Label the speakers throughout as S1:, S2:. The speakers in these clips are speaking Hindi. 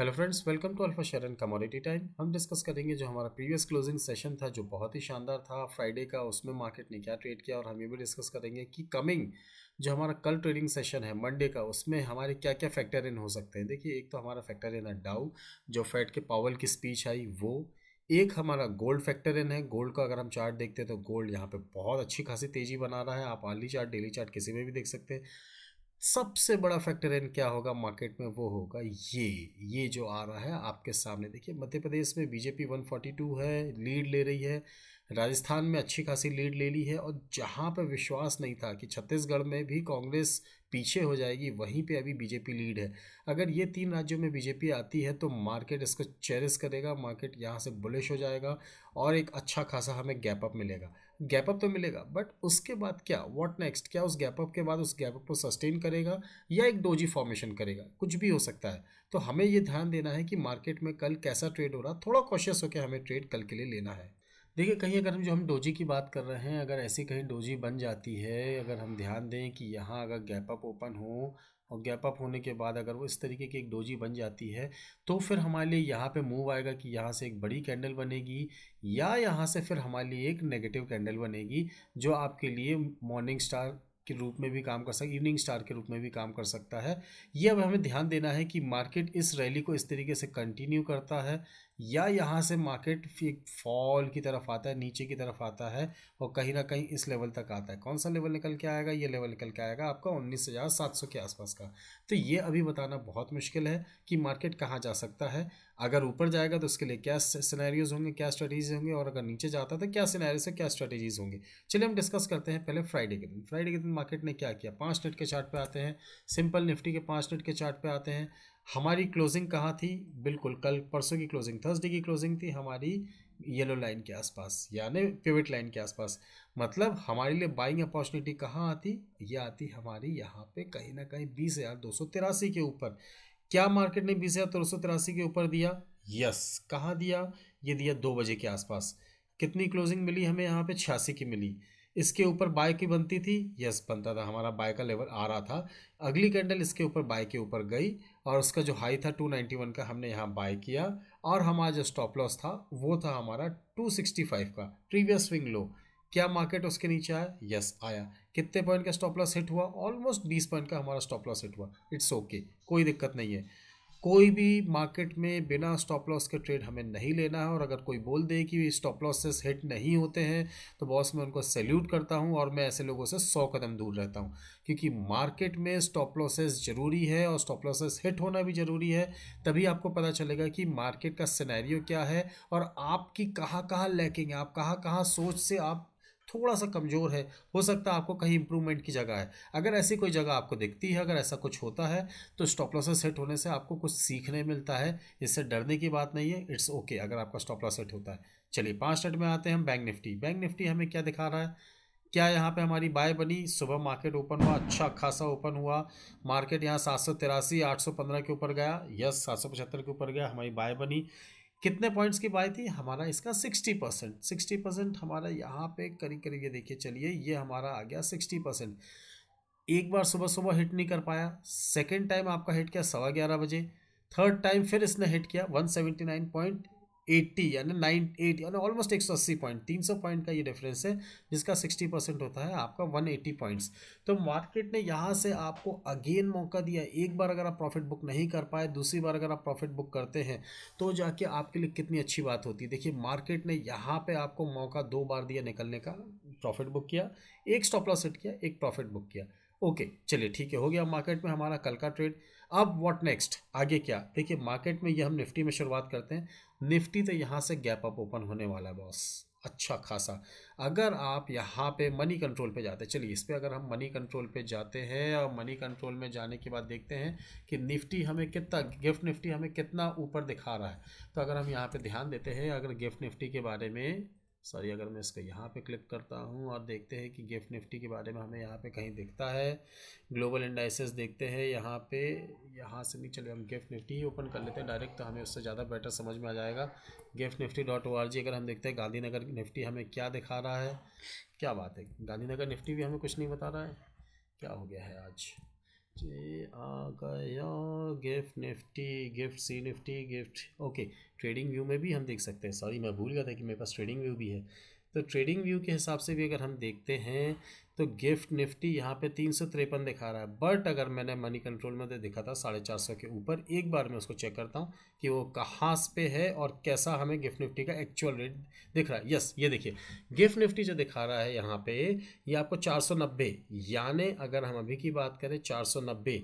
S1: Hello friends, welcome to Alpha share and commodity time. हम डिस्कस करेंगे जो हमारा प्रीवियस क्लोजिंग सेशन था जो बहुत ही शानदार था फ्राइडे का, उसमें मार्केट ने क्या ट्रेड किया, और हम ये भी डिस्कस करेंगे कि कमिंग जो हमारा कल ट्रेडिंग सेशन है मंडे का, उसमें हमारे क्या क्या फैक्टर इन हो सकते हैं। देखिए, एक तो हमारा फैक्टर इन है डाउ, जो फेड के पावल की स्पीच आई वो। एक हमारा गोल्ड फैक्टर इन है। गोल्ड का अगर हम चार्ट देखते हैं तो गोल्ड यहाँ पे बहुत अच्छी खासी तेजी बना रहा है। आप आर्ली चार्ट, डेली चार्ट किसी में भी देख सकते हैं। सबसे बड़ा फैक्टर इन क्या होगा मार्केट में, वो होगा ये जो आ रहा है आपके सामने। देखिए, मध्य प्रदेश में बीजेपी 142 है, लीड ले रही है। राजस्थान में अच्छी खासी लीड ले ली है, और जहां पर विश्वास नहीं था कि छत्तीसगढ़ में भी कांग्रेस पीछे हो जाएगी, वहीं पे अभी बीजेपी लीड है। अगर ये तीन राज्यों में बीजेपी आती है तो मार्केट इसको चेरिस करेगा, मार्केट यहाँ से बुलिश हो जाएगा, और एक अच्छा खासा हमें गैप अप मिलेगा। गैप अप तो मिलेगा, बट उसके बाद क्या, व्हाट नेक्स्ट, क्या उस गैप अप के बाद उस गैप अप को सस्टेन करेगा या एक डोजी फॉर्मेशन करेगा, कुछ भी हो सकता है। तो हमें ये ध्यान देना है कि मार्केट में कल कैसा ट्रेड हो रहा, थोड़ा कॉशियस होकर हमें ट्रेड कल के लिए लेना है। देखिए, कहीं अगर हम डोजी की बात कर रहे हैं, अगर ऐसी कहीं डोजी बन जाती है, अगर हम ध्यान दें कि यहाँ अगर गैप अप ओपन हो और गैप अप होने के बाद अगर वो इस तरीके की एक डोजी बन जाती है, तो फिर हमारे लिए यहाँ पे मूव आएगा कि यहाँ से एक बड़ी कैंडल बनेगी, या यहाँ से फिर हमारे लिए एक नेगेटिव कैंडल बनेगी, जो आपके लिए मॉर्निंग स्टार के रूप में भी काम कर सकता है, इवनिंग स्टार के रूप में भी काम कर सकता है। ये अब हमें ध्यान देना है कि मार्केट इस रैली को इस तरीके से कंटिन्यू करता है, या यहाँ से मार्केट फिर फॉल की तरफ आता है, नीचे की तरफ आता है, और कहीं ना कहीं इस लेवल तक आता है। कौन सा लेवल निकल के आएगा, ये लेवल निकल के आएगा आपका 19,700 के आसपास का। तो ये अभी बताना बहुत मुश्किल है कि मार्केट कहाँ जा सकता है। अगर ऊपर जाएगा तो उसके लिए क्या सिनेरियोज होंगे, क्या स्ट्रेटजीज होंगे, और अगर नीचे जाता है तो क्या सिनेरियो से क्या स्ट्रेटजीज होंगे। चलिए हम डिस्कस करते हैं पहले फ्राइडे के दिन। फ्राइडे के दिन मार्केट ने क्या किया, 5 मिनट के चार्ट पे आते हैं, सिंपल निफ्टी के 5 मिनट के चार्ट पे आते हैं। हमारी क्लोजिंग कहाँ थी, बिल्कुल कल परसों की क्लोजिंग, थर्सडे की क्लोजिंग थी हमारी येलो लाइन के आसपास, यानी पिवट लाइन के आसपास। मतलब हमारे लिए बाइंग अपॉर्चुनिटी कहाँ आती, ये आती हमारी यहाँ पे कहीं ना कहीं 20,283 के ऊपर। क्या मार्केट ने 20,283 के ऊपर दिया? यस। कहाँ दिया? ये दिया 2 बजे के आसपास। कितनी क्लोजिंग मिली हमें यहाँ पे? 86 की मिली। इसके ऊपर बाय की बनती थी? यस, बनता था, हमारा बाय का लेवल आ रहा था। अगली कैंडल इसके ऊपर बाय के ऊपर गई, और उसका जो हाई था 291 का, हमने यहाँ बाय किया, और हमारा जो स्टॉप लॉस था वो था हमारा 265 का प्रीवियस स्विंग लो। क्या मार्केट उसके नीचे आया? यस, आया। कितने पॉइंट का स्टॉप लॉस हिट हुआ? ऑलमोस्ट 20 पॉइंट का हमारा स्टॉप लॉस हिट हुआ। इट्स ओके, कोई दिक्कत नहीं है। कोई भी मार्केट में बिना स्टॉप लॉस के ट्रेड हमें नहीं लेना है, और अगर कोई बोल दे कि स्टॉप लॉसेस हिट नहीं होते हैं तो बॉस मैं उनको सैल्यूट करता हूं, और मैं ऐसे लोगों से 100 कदम दूर रहता हूं। क्योंकि मार्केट में स्टॉप लॉसेस ज़रूरी है, और स्टॉप लॉसेस हिट होना भी ज़रूरी है। तभी आपको पता चलेगा कि मार्केट का सिनेरियो क्या है, और आपकी कहाँ कहाँ लैकिंग है, आप कहाँ कहाँ सोच से आप थोड़ा सा कमज़ोर है। हो सकता है आपको कहीं इंप्रूवमेंट की जगह है। अगर ऐसी कोई जगह आपको दिखती है, अगर ऐसा कुछ होता है, तो स्टॉप लॉसेस सेट होने से आपको कुछ सीखने मिलता है। इससे डरने की बात नहीं है, इट्स ओके अगर आपका स्टॉप लॉस सेट होता है। चलिए 5 मिनट में आते हैं हम बैंक निफ्टी। बैंक निफ्टी हमें क्या दिखा रहा है? क्या यहाँ पे हमारी बाय बनी? सुबह मार्केट ओपन हुआ, अच्छा खासा ओपन हुआ। मार्केट यहाँ 783 815 के ऊपर गया, यस 775 के ऊपर गया, हमारी बाय बनी। कितने पॉइंट्स की बाय थी हमारा? इसका 60%। 60% हमारा यहाँ पे करीब करीब, ये देखिए, चलिए ये हमारा आ गया 60%। एक बार सुबह सुबह हिट नहीं कर पाया, सेकेंड टाइम आपका हिट किया 11:15 बजे, थर्ड टाइम फिर इसने हिट किया 179.80, यानी 98, यानी ऑलमोस्ट 180 पॉइंट, 300 पॉइंट का ये डिफरेंस है, जिसका 60% होता है आपका 180 पॉइंट्स। तो मार्केट ने यहाँ से आपको अगेन मौका दिया। एक बार अगर आप प्रॉफिट बुक नहीं कर पाए, दूसरी बार अगर आप प्रॉफिट बुक करते हैं, तो जाके आपके लिए कितनी अच्छी बात होती है। देखिए, मार्केट ने यहाँ पे आपको मौका 2 बार दिया निकलने का, प्रॉफिट बुक किया, एक स्टॉप लॉस हिट किया, एक प्रॉफिट बुक किया। ओके, चलिए ठीक है, हो गया मार्केट में हमारा कल का ट्रेड। अब व्हाट नेक्स्ट, आगे क्या? देखिए, मार्केट में ये हम निफ्टी में शुरुआत करते हैं। निफ्टी तो यहाँ से गैप अप ओपन होने वाला है बॉस, अच्छा खासा। अगर आप यहाँ पे मनी कंट्रोल पे जाते हैं, चलिए इस पे अगर हम मनी कंट्रोल पे जाते हैं, और मनी कंट्रोल में जाने के बाद देखते हैं कि निफ्टी हमें कितना, गिफ्ट निफ्टी हमें कितना ऊपर दिखा रहा है। तो अगर हम यहाँ पे ध्यान देते हैं, अगर गिफ्ट निफ्टी के बारे में, सॉरी, अगर मैं इसको यहाँ पे क्लिक करता हूँ और देखते हैं कि गिफ्ट निफ्टी के बारे में हमें यहाँ पे कहीं दिखता है, ग्लोबल इंडाइसेस देखते हैं यहाँ पे, यहाँ से नहीं, चलिए हम गिफ्ट निफ्टी ही ओपन कर लेते हैं डायरेक्ट, तो हमें उससे ज़्यादा बेटर समझ में आ जाएगा। गिफ्ट निफ्टी .org अगर हम देखते हैं, गांधीनगर निफ्टी हमें क्या दिखा रहा है, क्या बात है, गांधीनगर निफ्टी भी हमें कुछ नहीं बता रहा है, क्या हो गया है आज? ये आ गया गिफ्ट निफ्टी, गिफ्ट सी Nifty, GIFT okay. TradingView में भी हम देख सकते हैं, सॉरी मैं भूल गया था कि मेरे पास ट्रेडिंग व्यू भी है। तो ट्रेडिंग व्यू के हिसाब से भी अगर हम देखते हैं तो गिफ्ट निफ्टी यहाँ पे 353 दिखा रहा है, बट अगर मैंने मनी कंट्रोल में तो दिखा था 450 के ऊपर। एक बार मैं उसको चेक करता हूँ कि वो कहाँ पे है और कैसा हमें गिफ्ट निफ्टी का एक्चुअल रेट दिख रहा है। यस, ये देखिए गिफ्ट निफ्टी जो दिखा रहा है यहाँ पे, ये आपको 490, यानी अगर हम अभी की बात करें 490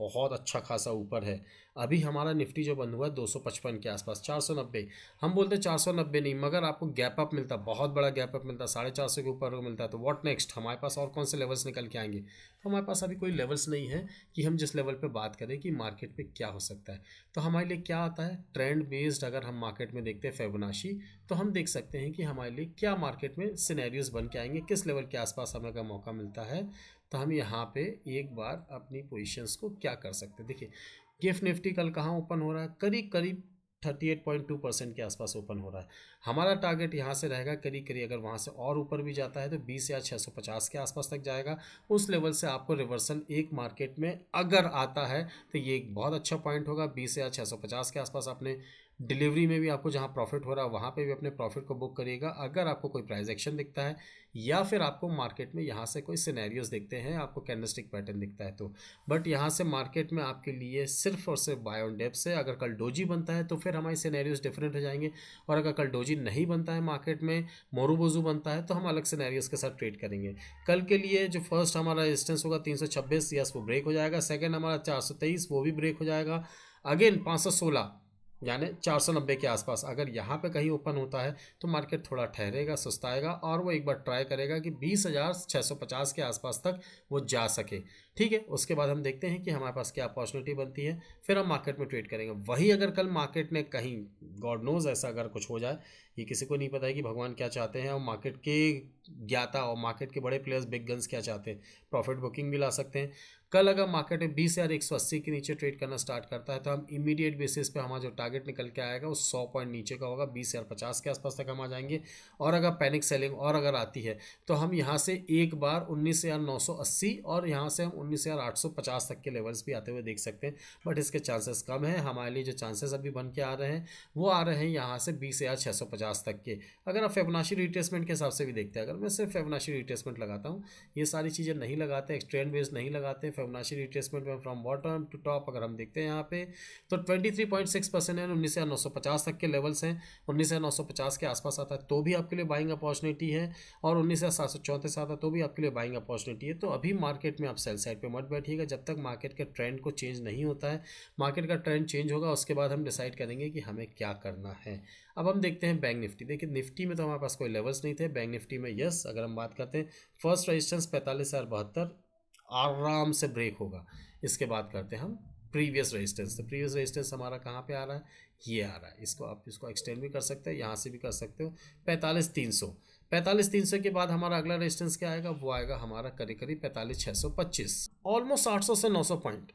S1: बहुत अच्छा खासा ऊपर है। अभी हमारा निफ्टी जो बंद हुआ है 255 के आसपास, 490 हम बोलते 490 नहीं, मगर आपको गैप अप मिलता, बहुत बड़ा गैप अप मिलता, 450 के ऊपर मिलता है, तो व्हाट नेक्स्ट, हमारे पास और कौन से लेवल्स निकल के आएंगे। तो हमारे पास अभी कोई लेवल्स नहीं है कि हम जिस लेवल पे बात करें कि मार्केट पे क्या हो सकता है। तो हमारे लिए क्या आता है, ट्रेंड बेस्ड अगर हम मार्केट में देखते हैं फिबोनाची, तो हम देख सकते हैं कि हमारे लिए क्या मार्केट में सिनेरियोज बन के आएंगे, किस लेवल के आसपास हमें का मौका मिलता है। तो हम यहाँ पे एक बार अपनी पोजीशंस को क्या कर सकते हैं, देखिए गिफ्ट निफ्टी कल कहाँ ओपन हो रहा है, करीब करीब 38.2% के आसपास ओपन हो रहा है। हमारा टारगेट यहाँ से रहेगा करीब करीब, अगर वहाँ से और ऊपर भी जाता है तो 20 या 650 के आसपास तक जाएगा। उस लेवल से आपको रिवर्सल एक मार्केट में अगर आता है तो ये एक बहुत अच्छा पॉइंट होगा। 20 या 650 के आसपास आपने डिलीवरी में भी आपको जहाँ प्रॉफिट हो रहा है वहाँ पे भी अपने प्रॉफिट को बुक करिएगा। अगर आपको कोई प्राइस एक्शन दिखता है या फिर आपको मार्केट में यहाँ से कोई सिनेरियोज दिखते हैं, आपको कैंडलस्टिक पैटर्न दिखता है तो, बट यहाँ से मार्केट में आपके लिए सिर्फ और सिर्फ बाय ऑन डिप्स है। अगर कल डोजी बनता है तो फिर हमारी सिनेरियोज डिफरेंट हो जाएंगे, और अगर कल डोजी नहीं बनता है, मार्केट में मोरूबोजू बनता है, तो हम अलग सिनेरियोज के साथ ट्रेड करेंगे। कल के लिए जो फर्स्ट हमारा रेजिस्टेंस होगा 326, यस वो ब्रेक हो जाएगा। सेकेंड हमारा 423, वो भी ब्रेक हो जाएगा। अगेन 516 यानी 490 के आसपास अगर यहाँ पे कहीं ओपन होता है तो मार्केट थोड़ा ठहरेगा, सुस्ताएगा, और वो एक बार ट्राई करेगा कि 20,650 के आसपास तक वो जा सके। ठीक है, उसके बाद हम देखते हैं कि हमारे पास क्या अपॉर्चुनिटी बनती है, फिर हम मार्केट में ट्रेड करेंगे। वही अगर कल मार्केट ने कहीं, गॉड नोज ऐसा अगर कुछ हो जाए, ये किसी को नहीं पता है कि भगवान क्या चाहते हैं, और मार्केट के ज्ञाता और मार्केट के बड़े प्लेयर्स बिग गन्स क्या चाहते हैं, प्रॉफिट बुकिंग भी ला सकते हैं। कल अगर मार्केट में 20,180 के नीचे ट्रेड करना स्टार्ट करता है तो हम इमीडिएट बेसिस पे हमारा जो टारगेट निकल के आएगा वो 100 पॉइंट नीचे का होगा, 20,050 के आसपास तक हम आ जाएंगे। और अगर पैनिक सेलिंग और अगर आती है तो हम यहाँ से एक बार 19,980 और यहाँ से हम 19,850 तक के लेवल्स भी आते हुए देख सकते हैं, बट इसके चांसेस कम है। हमारे लिए जो चांसेस अभी बन के आ रहे हैं वो आ रहे हैं यहाँ से 20,650 तक के। अगर आप फिबोनाची रिट्रेसमेंट के हिसाब से भी देखते हैं, अगर मैं सिर्फ फिबोनाची रिट्रेसमेंट लगाता हूँ, ये सारी चीज़ें नहीं लगाते, एक्सट्रेंड बेस्ड नहीं लगाते, फिबोनाची रिट्रेसमेंट में फ्रॉम बॉटम टू टॉप अगर हम देखते हैं यहाँ पे तो 23.6% है, 19,950 तक के लेवल्स हैं। 19,950 के आसपास आता है तो भी आपके लिए बाइंग अपॉर्चुनिटी है, और 19,734 आता है तो भी आपके लिए बाइंग अपॉर्चुनिटी है। तो अभी मार्केट में आप सेल साइड पे मत बैठिएगा जब तक मार्केट के ट्रेंड को चेंज नहीं होता है। मार्केट का ट्रेंड चेंज होगा उसके बाद हम डिसाइड करेंगे कि हमें क्या करना है। अब हम देखते हैं बैंक निफ्टी। देखिए निफ्टी में तो हमारे पास कोई लेवल्स नहीं थे, बैंक निफ्टी में यस अगर हम बात करते हैं फर्स्ट रेजिस्टेंस 45,072 आराम से ब्रेक होगा। इसके बाद करते हैं हम प्रीवियस रेजिस्टेंस। तो प्रीवियस रेजिस्टेंस हमारा कहाँ पे आ रहा है, ये आ रहा है। इसको आप इसको एक्सटेंड भी कर सकते हैं, यहाँ से भी कर सकते हो, 45,300। 45,300 के बाद हमारा अगला रेजिस्टेंस क्या आएगा, वो आएगा हमारा करीब करीब 45,625, ऑलमोस्ट 800 से 900 पॉइंट।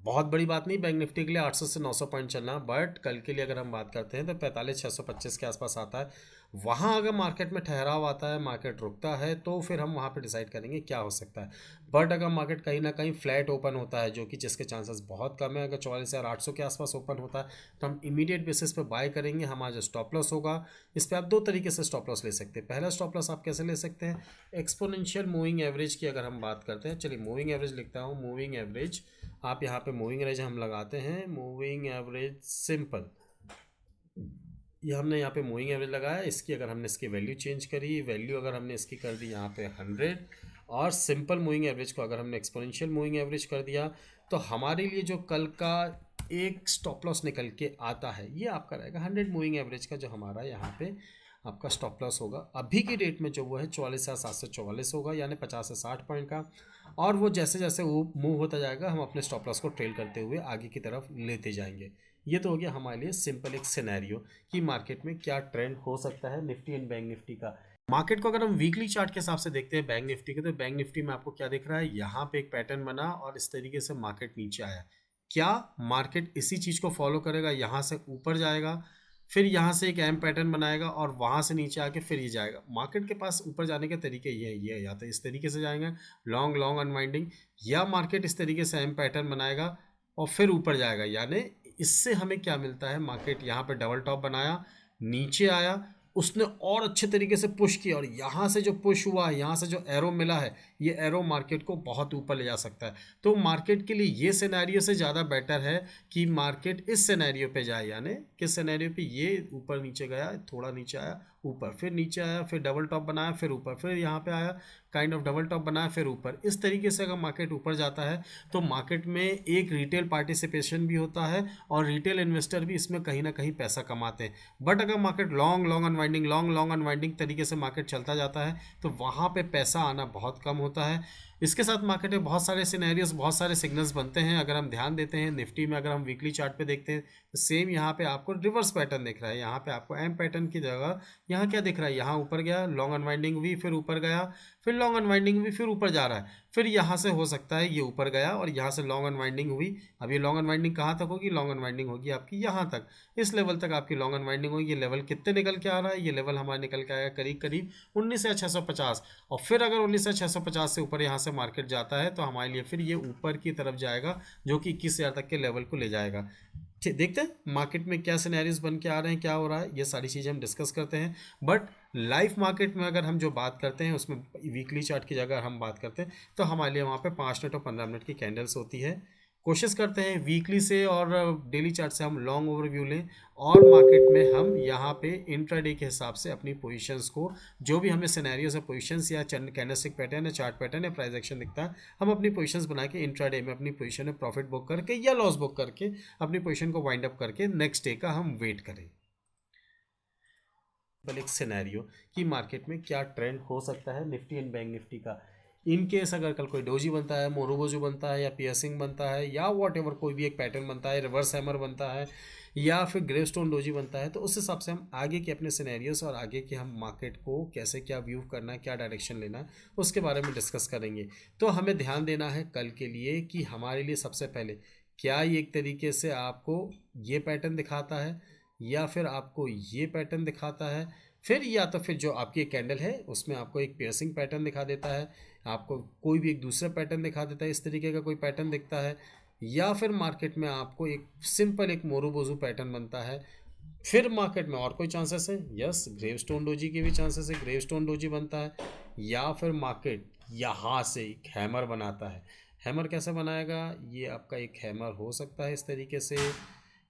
S1: बहुत बड़ी बात नहीं बैंक निफ्टी के लिए 800 से 900 पॉइंट चलना, बट कल के लिए अगर हम बात करते हैं तो 45,625 के आसपास आता है। वहाँ अगर मार्केट में ठहराव आता है, मार्केट रुकता है, तो फिर हम वहाँ पे डिसाइड करेंगे क्या हो सकता है। बट अगर मार्केट कहीं ना कहीं फ्लैट ओपन होता है, जो कि जिसके चांसेस बहुत कम है, अगर 44,800 के आसपास ओपन होता है तो हम इमीडिएट बेसिस पे बाय करेंगे। हमारा जो स्टॉप लॉस होगा, इस पर आप दो तरीके से स्टॉप लॉस ले सकते हैं। पहला स्टॉप लॉस आप कैसे ले सकते हैं, एक्सपोनेंशियल मूविंग एवरेज की अगर हम बात करते हैं, चलिए मूविंग एवरेज लिखता हूँ। मूविंग एवरेज आप यहाँ पे मूविंग एवरेज हम लगाते हैं, मूविंग एवरेज सिंपल, ये हमने यहाँ पे मूविंग एवरेज लगाया। इसकी अगर हमने इसकी वैल्यू चेंज करी, वैल्यू अगर हमने इसकी कर दी यहाँ पे 100, और सिंपल मूविंग एवरेज को अगर हमने एक्सपोनेंशियल मूविंग एवरेज कर दिया, तो हमारे लिए जो कल का एक स्टॉप लॉस निकल के आता है ये आपका रहेगा 100 मूविंग एवरेज का, जो हमारा यहाँ पे आपका स्टॉप लॉस होगा अभी की डेट में, जो वो है 44,744 होगा, यानी 50 से 60 पॉइंट का। और वो जैसे जैसे वो मूव होता जाएगा हम अपने स्टॉप लॉस को ट्रेल करते हुए आगे की तरफ लेते जाएंगे। ये तो हो गया हमारे लिए सिंपल एक सिनेरियो कि मार्केट में क्या ट्रेंड हो सकता है निफ्टी एंड बैंक निफ्टी का। मार्केट को अगर हम वीकली चार्ट के हिसाब से देखते हैं बैंक निफ्टी के, तो बैंक निफ्टी में आपको क्या दिख रहा है, यहाँ पे एक पैटर्न बना और इस तरीके से मार्केट नीचे आया। क्या मार्केट इसी चीज़ को फॉलो करेगा, यहाँ से ऊपर जाएगा, फिर यहाँ से एक एम पैटर्न बनाएगा और वहाँ से नीचे आके फिर ये जाएगा। मार्केट के पास ऊपर जाने के तरीके ये है, या तो इस तरीके से जाएंगे लॉन्ग लॉन्ग अनवाइंडिंग, या मार्केट इस तरीके से एम पैटर्न बनाएगा और फिर ऊपर जाएगा। यानी इससे हमें क्या मिलता है, मार्केट यहाँ पे डबल टॉप बनाया, नीचे आया, उसने और अच्छे तरीके से पुश किया और यहाँ से जो पुश हुआ है, यहाँ से जो एरो मिला है, ये एरो मार्केट को बहुत ऊपर ले जा सकता है। तो मार्केट के लिए ये सिनेरियो से ज़्यादा बेटर है कि मार्केट इस सिनेरियो पे जाए, यानी किस सिनेरियो पे, ये ऊपर नीचे गया, थोड़ा नीचे आया, ऊपर, फिर नीचे आया, फिर डबल टॉप बनाया, फिर ऊपर, फिर यहाँ पे आया, काइंड ऑफ डबल टॉप बनाया, फिर ऊपर। इस तरीके से अगर मार्केट ऊपर जाता है तो मार्केट में एक रिटेल पार्टिसिपेशन भी होता है और रिटेल इन्वेस्टर भी इसमें कहीं ना कहीं पैसा कमाते हैं। बट अगर मार्केट लॉन्ग लॉन्ग अनवाइंडिंग तरीके से मार्केट चलता जाता है तो वहाँ पे पैसा आना बहुत कम होता है। इसके साथ मार्केट में बहुत सारे सिनेरियोस, बहुत सारे सिग्नल्स बनते हैं। अगर हम ध्यान देते हैं निफ्टी में, अगर हम वीकली चार्ट पे देखते हैं तो सेम यहाँ पे आपको रिवर्स पैटर्न दिख रहा है। यहाँ पे आपको एम पैटर्न की जगह यहाँ क्या दिख रहा है, यहाँ ऊपर गया, लॉन्ग अनवाइंडिंग हुई, फिर ऊपर गया, फिर लॉन्ग अनवाइंडिंग हुई, फिर ऊपर जा रहा है, फिर यहाँ से हो सकता है ये ऊपर गया और यहाँ से लॉन्ग अनवाइंडिंग हुई। अब ये लॉन्ग अनवाइंडिंग कहाँ तक होगी, लॉन्ग अनवाइंडिंग होगी आपकी यहाँ तक, इस लेवल तक आपकी लॉन्ग अनवाइंडिंग होगी। ये लेवल कितने निकल के आ रहा है, ये लेवल हमारा निकल के आएगा करीब करीब 19,650। और फिर अगर 19,650 से ऊपर यहाँ से मार्केट जाता है तो हमारे लिए फिर ये ऊपर की तरफ जाएगा, जो कि 21,000 तक के लेवल को ले जाएगा। देखते हैं मार्केट में क्या सिनेरियोस बन के आ रहे हैं, क्या हो रहा है, ये सारी चीज़ें हम डिस्कस करते हैं। बट लाइव मार्केट में अगर हम जो बात करते हैं उसमें वीकली चार्ट की जगह हम बात करते हैं तो हमारे लिए वहाँ पे 5 मिनट और 15 मिनट की कैंडल्स होती है। कोशिश करते हैं वीकली से और डेली चार्ट से हम लॉन्ग ओवरव्यू लें और मार्केट में हम यहाँ पे इंट्राडे के हिसाब से अपनी पोजीशंस को, जो भी हमें सिनेरियोस है, पोजीशंस या कैंडलस्टिक पैटर्न या चार्ट पैटर्न या प्राइस एक्शन दिखता है, हम अपनी पोजीशंस बना के इंट्राडे में अपनी पोजीशन में प्रॉफिट बुक करके या लॉस बुक करके अपनी पोजीशन को वाइंड अप करके नेक्स्ट डे का हम वेट करें। एक सिनेरियो कि मार्केट में क्या ट्रेंड हो सकता है निफ्टी एंड बैंक निफ्टी का। इन केस अगर कल कोई डोजी बनता है, मोरोबोजो बनता है, या पियर्सिंग बनता है, या वॉट एवर कोई भी एक पैटर्न बनता है, रिवर्स हैमर बनता है, या फिर ग्रेवस्टोन डोजी बनता है, तो उस हिसाब से हम आगे के अपने सिनेरियोस और आगे के हम मार्केट को कैसे क्या व्यू करना है, क्या डायरेक्शन लेना है, उसके बारे में डिस्कस करेंगे। तो हमें ध्यान देना है कल के लिए कि हमारे लिए सबसे पहले क्या ये एक तरीके से आपको ये पैटर्न दिखाता है या फिर आपको ये पैटर्न दिखाता है, फिर या तो फिर जो आपकी एक कैंडल है उसमें आपको एक पियर्सिंग पैटर्न दिखा देता है, आपको कोई भी एक दूसरा पैटर्न दिखा देता है, इस तरीके का कोई पैटर्न दिखता है, या फिर मार्केट में आपको एक सिंपल एक मोरोबोजू पैटर्न बनता है। फिर मार्केट में और कोई चांसेस है, यस ग्रेवस्टोन डोजी के भी चांसेस है, ग्रेवस्टोन डोजी बनता है, या फिर मार्केट यहाँ से एक हैमर बनाता है। हैमर कैसे बनाएगा, ये आपका एक हैमर हो सकता है इस तरीके से,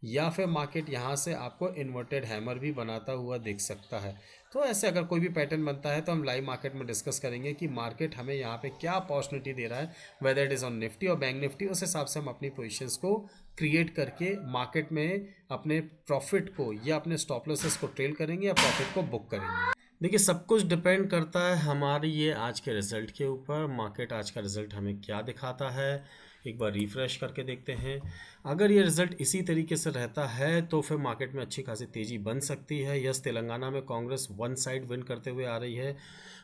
S1: या फिर मार्केट यहाँ से आपको इन्वर्टेड हैमर भी बनाता हुआ दिख सकता है। तो ऐसे अगर कोई भी पैटर्न बनता है तो हम लाइव मार्केट में डिस्कस करेंगे कि मार्केट हमें यहाँ पे क्या अपॉर्चुनिटी दे रहा है, whether it is on Nifty और बैंक निफ्टी। उस हिसाब से हम अपनी पोजीशंस को क्रिएट करके मार्केट में अपने प्रॉफिट को या अपने स्टॉप लॉसेस को ट्रेल करेंगे या प्रॉफिट को बुक करेंगे। देखिए सब कुछ डिपेंड करता है हमारी ये आज के रिज़ल्ट के ऊपर। मार्केट आज का रिज़ल्ट हमें क्या दिखाता है, एक बार रिफ़्रेश करके देखते हैं। अगर ये रिज़ल्ट इसी तरीके से रहता है तो फिर मार्केट में अच्छी खासी तेज़ी बन सकती है। यस, तेलंगाना में कांग्रेस वन साइड विन करते हुए आ रही है,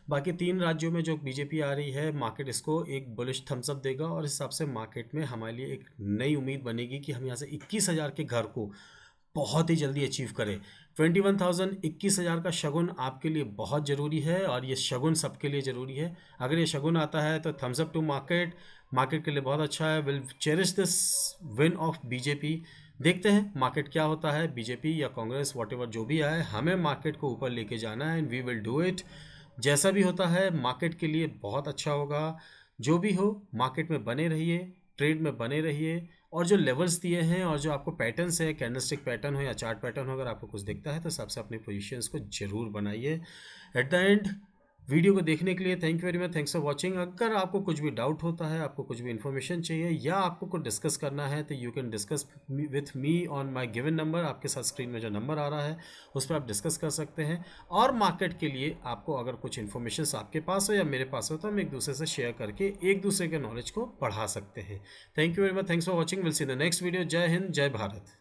S1: बाकी 3 राज्यों में जो बीजेपी आ रही है, मार्केट इसको एक बुलिश थम्स अप देगा और इस हिसाब से मार्केट में हमारे लिए एक नई उम्मीद बनेगी कि हम यहाँ से 21,000 के घर को बहुत ही जल्दी अचीव करें। 21,000 21,000 का शगुन आपके लिए बहुत ज़रूरी है और ये शगुन सबके लिए ज़रूरी है। अगर ये शगुन आता है तो thumbs up to market, market के लिए बहुत अच्छा है। Will cherish this win of BJP. देखते हैं मार्केट क्या होता है, बीजेपी या कांग्रेस वॉटेवर जो भी आए, हमें मार्केट को ऊपर लेके जाना है and we will do it. जैसा भी होता है मार्केट के लिए बहुत अच्छा होगा। जो भी हो मार्केट में बने रहिए, ट्रेड में बने रहिए और जो लेवल्स दिए हैं और जो आपको पैटर्न्स है, कैंडलस्टिक पैटर्न हो या चार्ट पैटर्न हो, अगर आपको कुछ दिखता है तो सबसे अपनी पोजीशंस को जरूर बनाइए। एट द एंड वीडियो को देखने के लिए thank you very much, thanks for watching. अगर आपको कुछ भी डाउट होता है, आपको कुछ भी इन्फॉर्मेशन चाहिए या आपको कुछ डिस्कस करना है तो you can discuss with me on my given number. आपके साथ स्क्रीन में जो नंबर आ रहा है उस पर आप डिस्कस कर सकते हैं। और मार्केट के लिए आपको अगर कुछ इन्फॉर्मेशन आपके पास हो या मेरे पास हो तो हम एक दूसरे से शेयर करके एक दूसरे के नॉलेज को बढ़ा सकते हैं। Thank you very much, thanks for watching, will see the next video. जय हिंद, जय भारत।